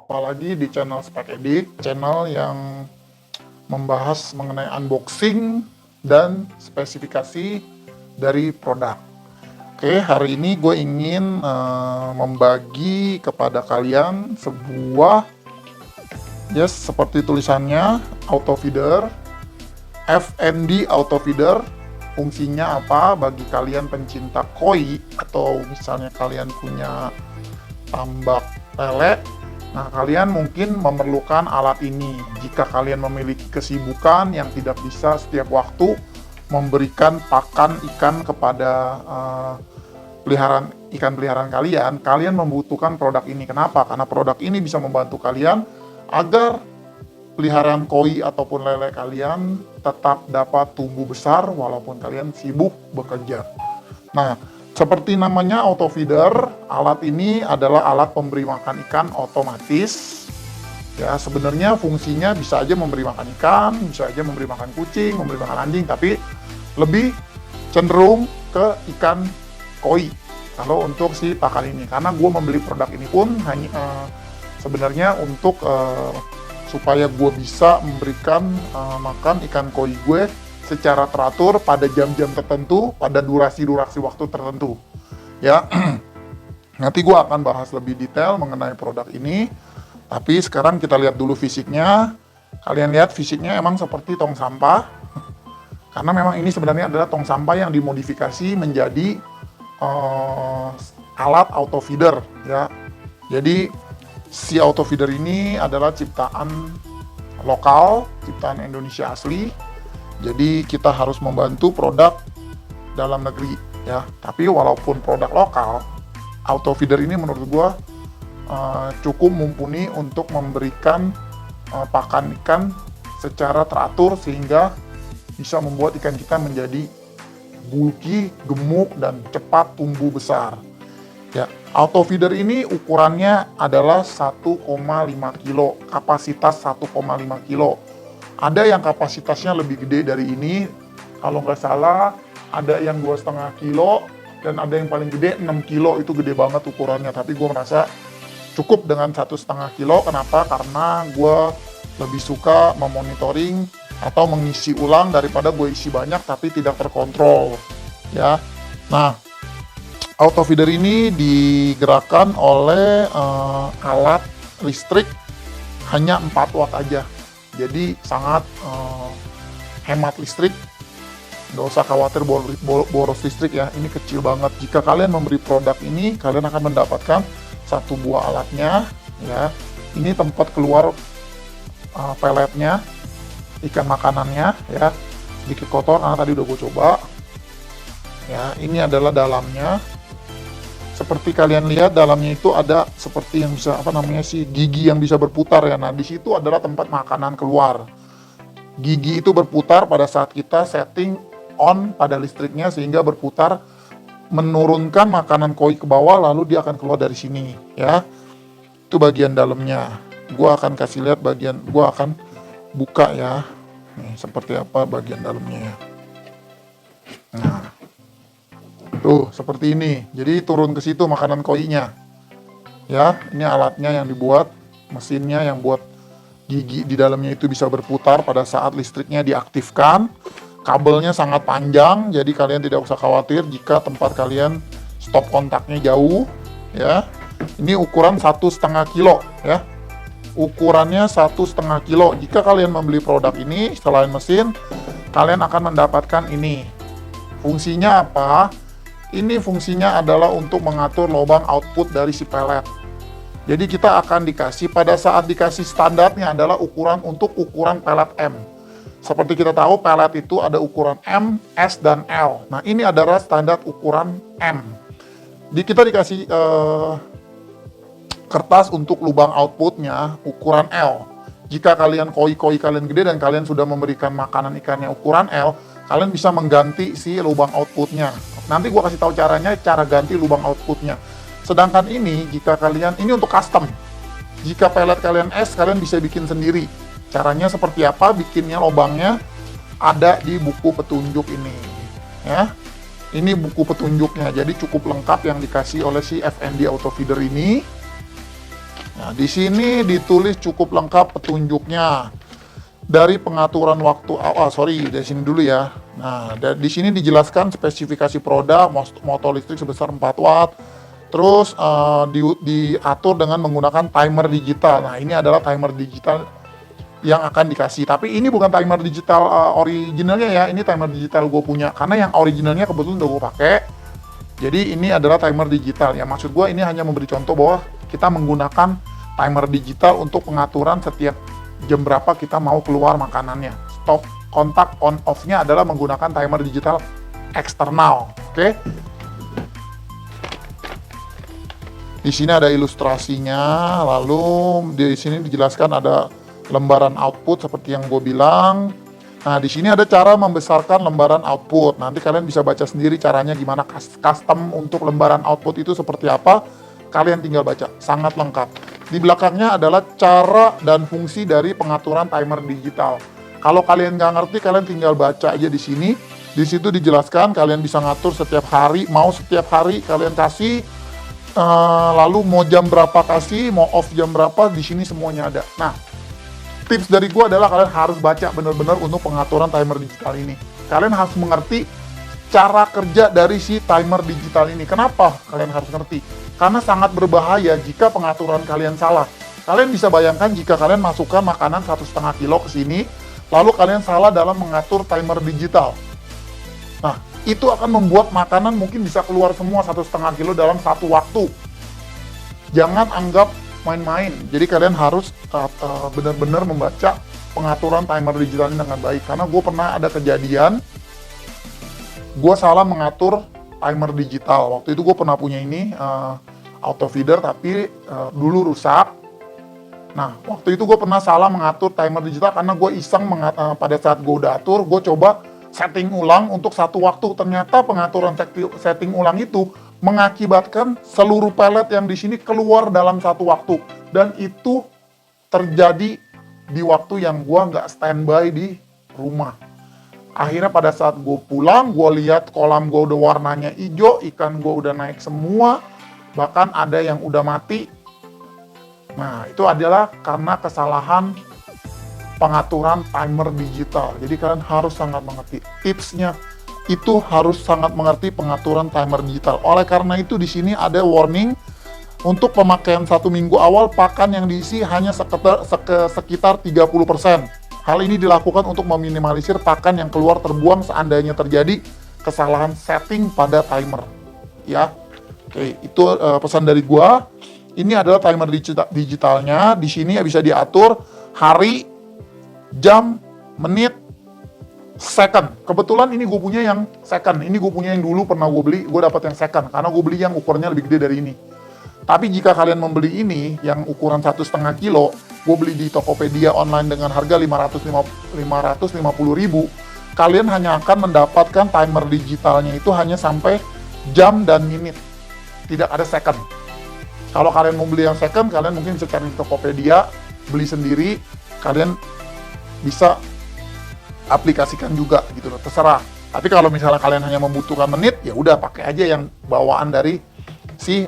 jumpa lagi di channel Spek Edik, channel yang membahas mengenai unboxing dan spesifikasi dari produk. Oke, hari ini gue ingin membagi kepada kalian sebuah, seperti tulisannya, auto feeder, FND auto feeder. Fungsinya apa bagi kalian pencinta koi atau misalnya kalian punya tambak lele. Nah, kalian mungkin memerlukan alat ini jika kalian memiliki kesibukan yang tidak bisa setiap waktu memberikan pakan ikan kepada ikan peliharaan kalian. Kalian membutuhkan produk ini. Kenapa? Karena produk ini bisa membantu kalian agar peliharaan koi ataupun lele kalian tetap dapat tumbuh besar walaupun kalian sibuk bekerja. Nah, seperti namanya auto feeder, alat ini adalah alat pemberi makan ikan otomatis. Ya, sebenarnya fungsinya bisa aja memberi makan ikan, bisa aja memberi makan kucing, memberi makan anjing, tapi lebih cenderung ke ikan koi kalau untuk si pakan ini. Karena gue membeli produk ini pun hanya sebenarnya untuk supaya gue bisa memberikan makan ikan koi gue secara teratur pada jam-jam tertentu, pada durasi-durasi waktu tertentu. Ya, nanti gue akan bahas lebih detail mengenai produk ini. Tapi sekarang kita lihat dulu fisiknya. Kalian lihat fisiknya emang seperti tong sampah. Karena memang ini sebenarnya adalah tong sampah yang dimodifikasi menjadi alat auto feeder. Ya, jadi si auto feeder ini adalah ciptaan lokal, ciptaan Indonesia asli. Jadi kita harus membantu produk dalam negeri, ya. Tapi walaupun produk lokal, auto feeder ini menurut gua cukup mumpuni untuk memberikan pakan ikan secara teratur sehingga bisa membuat ikan kita menjadi bulky, gemuk, dan cepat tumbuh besar. Ya, auto feeder ini ukurannya adalah 1,5 kilo, kapasitas 1,5 kilo. Ada yang kapasitasnya lebih gede dari ini, kalau nggak salah ada yang 2,5 kilo, dan ada yang paling gede 6 kilo, itu gede banget ukurannya. Tapi gue merasa cukup dengan 1,5 kilo, kenapa? Karena gue lebih suka memonitoring atau mengisi ulang daripada gue isi banyak tapi tidak terkontrol. Ya, nah, auto feeder ini digerakkan oleh alat listrik hanya 4 watt aja. Jadi sangat hemat listrik. Nggak usah khawatir boros listrik ya. Ini kecil banget. Jika kalian memberi produk ini, kalian akan mendapatkan satu buah alatnya. Ya, ini tempat keluar peletnya, ikan makanannya. Ya, sedikit kotor karena tadi udah gue coba. Ya, ini adalah dalamnya. Seperti kalian lihat, dalamnya itu ada seperti yang bisa gigi yang bisa berputar ya. Nah, di situ adalah tempat makanan keluar. Gigi itu berputar pada saat kita setting on pada listriknya sehingga berputar menurunkan makanan koi ke bawah, lalu dia akan keluar dari sini ya. Itu bagian dalamnya. Gua akan kasih lihat gua akan buka ya. Nih, seperti apa bagian dalamnya ya. Nah, tuh, seperti ini. Jadi turun ke situ makanan koinya. Ya, ini alatnya yang dibuat, mesinnya yang buat gigi di dalamnya itu bisa berputar pada saat listriknya diaktifkan. Kabelnya sangat panjang, jadi kalian tidak usah khawatir jika tempat kalian stop kontaknya jauh. Ya, ini ukuran 1,5 kilo. Ya, ukurannya 1,5 kilo. Jika kalian membeli produk ini selain mesin, kalian akan mendapatkan ini. Fungsinya apa? Ini fungsinya adalah untuk mengatur lubang output dari si pelet. Jadi kita akan dikasih, pada saat dikasih standarnya adalah ukuran pelet M. Seperti kita tahu pelet itu ada ukuran M, S, dan L. Nah, ini adalah standar ukuran M. Kita dikasih kertas untuk lubang outputnya ukuran L. Jika kalian koi kalian gede dan kalian sudah memberikan makanan ikannya ukuran L, kalian bisa mengganti si lubang outputnya. Nanti gue kasih tahu cara ganti lubang outputnya. Sedangkan ini, jika kalian, ini untuk custom. Jika pelet kalian S, kalian bisa bikin sendiri. Caranya seperti apa? Bikinnya lubangnya ada di buku petunjuk ini. Ya, ini buku petunjuknya. Jadi cukup lengkap yang dikasih oleh si FND Auto Feeder ini. Nah, di sini ditulis cukup lengkap petunjuknya. Dari pengaturan waktu dari sini dulu ya. Nah, di sini dijelaskan spesifikasi produk, motor listrik sebesar 4 watt. Terus diatur dengan menggunakan timer digital. Nah, ini adalah timer digital yang akan dikasih. Tapi ini bukan timer digital originalnya ya. Ini timer digital gue punya. Karena yang originalnya kebetulan udah gue pakai. Jadi ini adalah timer digital. Ya, maksud gue ini hanya memberi contoh bahwa kita menggunakan timer digital untuk pengaturan setiap jam berapa kita mau keluar makanannya. Stop kontak on off-nya adalah menggunakan timer digital eksternal. Oke. Di sini ada ilustrasinya, lalu di sini dijelaskan ada lembaran output seperti yang gue bilang. Nah, di sini ada cara membesarkan lembaran output. Nanti kalian bisa baca sendiri caranya gimana custom untuk lembaran output itu seperti apa. Kalian tinggal baca, sangat lengkap. Di belakangnya adalah cara dan fungsi dari pengaturan timer digital. Kalau kalian nggak ngerti, kalian tinggal baca aja di sini. Di situ dijelaskan, kalian bisa ngatur setiap hari, mau setiap hari kalian kasih, lalu mau jam berapa kasih, mau off jam berapa, di sini semuanya ada. Nah, tips dari gue adalah kalian harus baca benar-benar untuk pengaturan timer digital ini. Kalian harus mengerti cara kerja dari si timer digital ini. Kenapa kalian harus ngerti? Karena sangat berbahaya jika pengaturan kalian salah. Kalian bisa bayangkan jika kalian masukkan makanan 1,5 kilo ke sini, lalu kalian salah dalam mengatur timer digital. Nah, itu akan membuat makanan mungkin bisa keluar semua 1,5 kilo dalam satu waktu. Jangan anggap main-main. Jadi kalian harus benar-benar membaca pengaturan timer digital ini dengan baik. Karena gue pernah ada kejadian, gue salah mengatur timer digital. Waktu itu gue pernah punya ini auto feeder, tapi dulu rusak. Nah, waktu itu gue pernah salah mengatur timer digital karena gue iseng pada saat gue udah atur, gue coba setting ulang untuk satu waktu. Ternyata pengaturan setting ulang itu mengakibatkan seluruh pelet yang di sini keluar dalam satu waktu. Dan itu terjadi di waktu yang gue nggak standby di rumah. Akhirnya pada saat gue pulang, gue lihat kolam gue udah warnanya hijau, ikan gue udah naik semua, bahkan ada yang udah mati. Nah, itu adalah karena kesalahan pengaturan timer digital. Jadi kalian harus sangat mengerti. Tipsnya itu harus sangat mengerti pengaturan timer digital. Oleh karena itu di sini ada warning untuk pemakaian 1 minggu awal pakan yang diisi hanya sekitar 30%. Hal ini dilakukan untuk meminimalisir pakan yang keluar terbuang seandainya terjadi kesalahan setting pada timer. Ya, oke, itu pesan dari gua. Ini adalah timer digitalnya. Di sini ya bisa diatur hari, jam, menit, second. Kebetulan ini gue punya yang second. Ini gue punya yang dulu pernah gue beli, gue dapat yang second karena gue beli yang ukurannya lebih gede dari ini. Tapi jika kalian membeli ini yang ukuran 1,5 kilo, gue beli di Tokopedia online dengan harga 550.000, kalian hanya akan mendapatkan timer digitalnya itu hanya sampai jam dan menit, tidak ada second. Kalau kalian mau beli yang second, kalian mungkin bisa cari di Tokopedia, beli sendiri, kalian bisa aplikasikan juga gitu loh, terserah. Tapi kalau misalnya kalian hanya membutuhkan menit, ya udah pakai aja yang bawaan dari si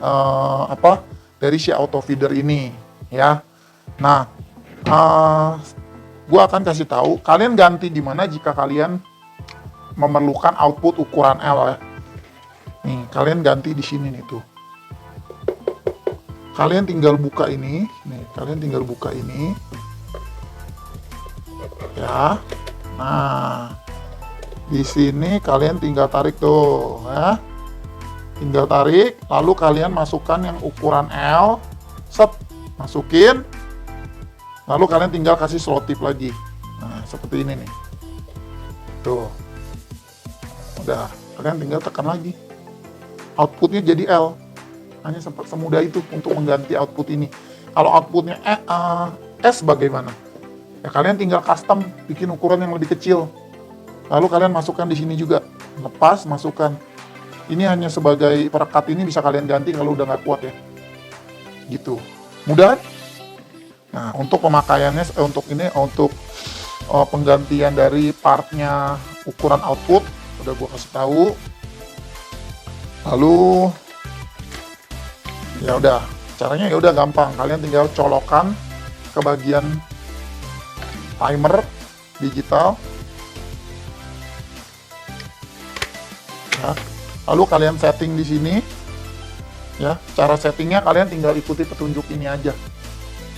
dari si auto feeder ini ya. Nah, gue akan kasih tahu kalian ganti di mana jika kalian memerlukan output ukuran L ya. Nih, kalian ganti di sini nih tuh. Kalian tinggal buka ini, nih, kalian tinggal buka ini. Ya. Nah, di sini kalian tinggal tarik tuh, ya. Tinggal tarik, lalu kalian masukkan yang ukuran L, set, masukin. Lalu kalian tinggal kasih selotip lagi. Nah, seperti ini nih. Tuh. Udah, kalian tinggal tekan lagi. Outputnya jadi L. Hanya semudah itu untuk mengganti output ini. Kalau outputnya S bagaimana? Ya kalian tinggal custom, bikin ukuran yang lebih kecil. Lalu kalian masukkan di sini juga. Lepas, masukkan. Ini hanya sebagai perekat, ini bisa kalian ganti kalau udah nggak kuat ya. Gitu. Mudah? Nah, untuk pemakaiannya, untuk penggantian dari partnya ukuran output, udah gue kasih tahu. Lalu, ya udah, caranya ya udah gampang, kalian tinggal colokan ke bagian timer digital. Ya. Lalu kalian setting di sini. Ya, cara settingnya kalian tinggal ikuti petunjuk ini aja.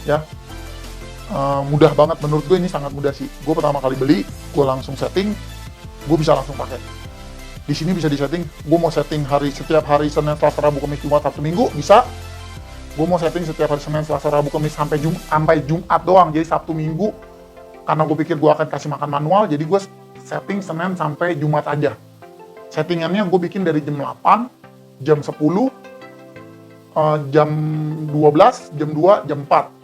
Ya. Mudah banget, menurut gue ini sangat mudah sih. Gue pertama kali beli, gue langsung setting, gue bisa langsung pakai. Di sini bisa disetting, gue mau setting setiap hari Senin, Selasa, Rabu, Kamis, Jumat, Sabtu, Minggu, bisa. Gue mau setting setiap hari Senin, Selasa, Rabu, Kamis sampai Jumat doang, jadi Sabtu, Minggu. Karena gue pikir gue akan kasih makan manual, jadi gue setting Senin sampai Jumat aja. Settingannya gue bikin dari jam 8, jam 10, jam 12, jam 2, jam 4.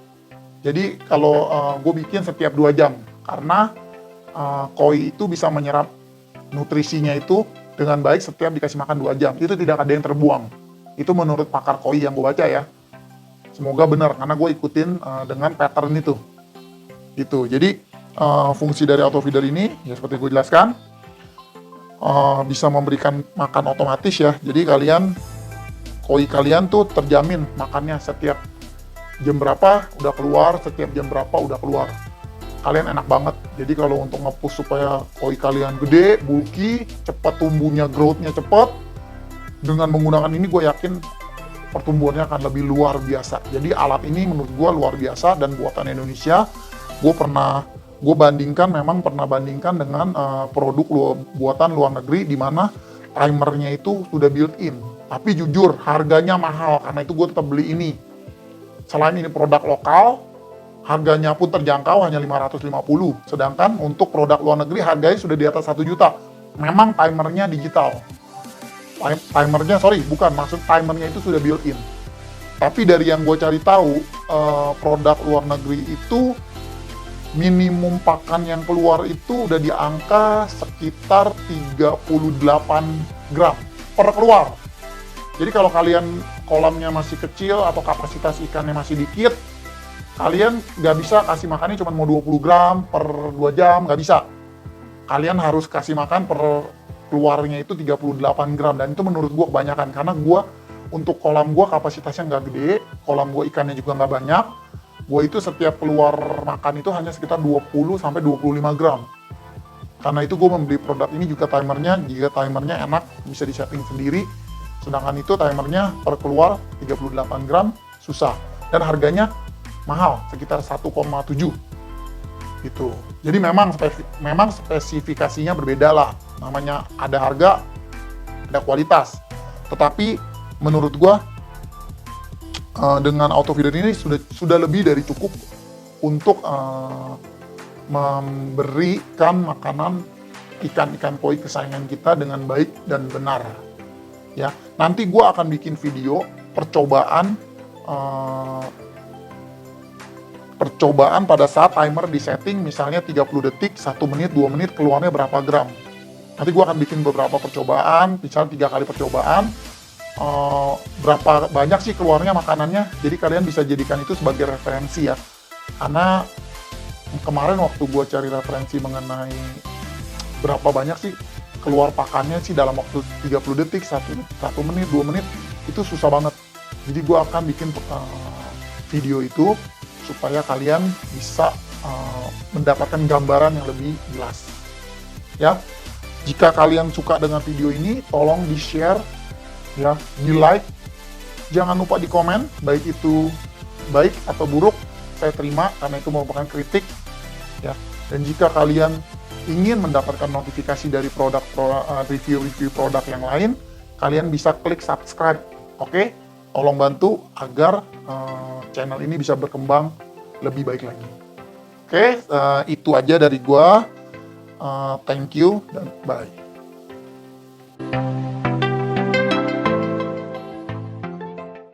Jadi kalau gue bikin setiap 2 jam, karena koi itu bisa menyerap nutrisinya itu dengan baik setiap dikasih makan 2 jam. Itu tidak ada yang terbuang. Itu menurut pakar koi yang gue baca ya. Semoga benar, karena gue ikutin dengan pattern itu. Gitu. Jadi fungsi dari auto feeder ini, ya seperti gue jelaskan, bisa memberikan makan otomatis ya. Jadi koi kalian tuh terjamin makannya setiap jam berapa udah keluar, setiap jam berapa udah keluar. Kalian enak banget. Jadi kalau untuk nge-push supaya koi kalian gede, bulky, cepat tumbuhnya, growth-nya cepat, dengan menggunakan ini gue yakin pertumbuhannya akan lebih luar biasa. Jadi alat ini menurut gue luar biasa dan buatan Indonesia. Gue pernah bandingkan dengan produk buatan luar negeri di mana timernya itu sudah built-in. Tapi jujur harganya mahal, karena itu gue tetap beli ini. Selain ini produk lokal, harganya pun terjangkau, hanya 550. Sedangkan untuk produk luar negeri harganya sudah di atas 1 juta. Memang timernya digital. Timernya itu sudah built-in. Tapi dari yang gue cari tahu, produk luar negeri itu minimum pakan yang keluar itu udah di angka sekitar 38 gram per keluar. Jadi kalau kalian kolamnya masih kecil atau kapasitas ikannya masih dikit, kalian nggak bisa kasih makannya cuma mau 20 gram per 2 jam, nggak bisa. Kalian harus kasih makan per keluarnya itu 38 gram, dan itu menurut gue kebanyakan, karena gue untuk kolam gue kapasitasnya nggak gede, kolam gue ikannya juga nggak banyak, gue itu setiap keluar makan itu hanya sekitar 20-25 gram. Karena itu gue membeli produk ini juga jika timernya enak, bisa disetting sendiri, sedangkan itu timernya per keluar 38 gram, susah. Dan harganya mahal, sekitar 1,7 gitu. Jadi memang spesifikasinya berbeda lah. Namanya ada harga, ada kualitas. Tetapi menurut gua dengan auto feeder ini sudah lebih dari cukup untuk memberikan makanan ikan-ikan koi kesayangan kita dengan baik dan benar. Ya, nanti gua akan bikin video percobaan pada saat timer di setting misalnya 30 detik, 1 menit, 2 menit keluarnya berapa gram. Nanti gue akan bikin beberapa percobaan, misalnya 3 kali percobaan, berapa banyak sih keluarnya makanannya, jadi kalian bisa jadikan itu sebagai referensi ya. Karena kemarin waktu gue cari referensi mengenai berapa banyak sih keluar pakannya sih dalam waktu 30 detik, 1 menit, 2 menit, itu susah banget. Jadi gue akan bikin video itu supaya kalian bisa mendapatkan gambaran yang lebih jelas. Ya, jika kalian suka dengan video ini, tolong di-share, ya, di-like. Jangan lupa di komen, baik itu baik atau buruk, saya terima karena itu merupakan kritik. Ya, dan jika kalian ingin mendapatkan notifikasi dari review-review produk yang lain, kalian bisa klik subscribe. Oke? Tolong bantu agar channel ini bisa berkembang lebih baik lagi. Oke, itu aja dari gua. Thank you dan bye.